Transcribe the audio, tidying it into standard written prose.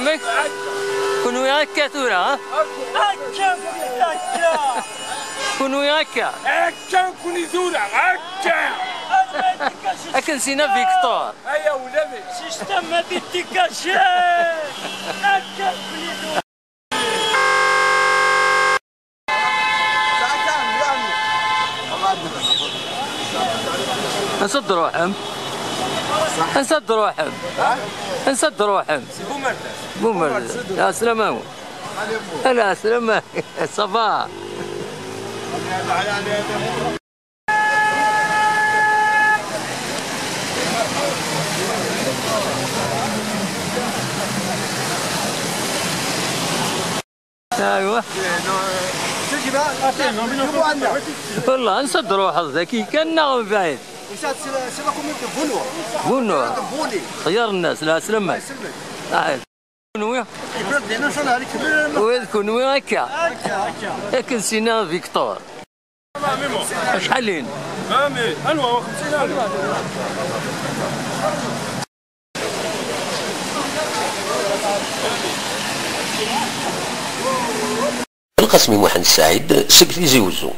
عمي كون ويا هكا تورا ها هكا كون ويا هكا كوني زورا هكا هكا نسينا فيكتور هيا ولادي سيستم هادي التكاشات هكا كوني زورا نسد روحهم نسد روحهم نسد روحهم بومرداس يا سلامة لا سلامة صباح ايوه والله نسد روح ذكي كنا بعيد بونو خيار الناس لا سلمة كونويا كونويا هكا هكا نسينا فيكتور شحالين؟ مامي انواع 50,000 القاسمي محمد السعيد سكرتير زوزو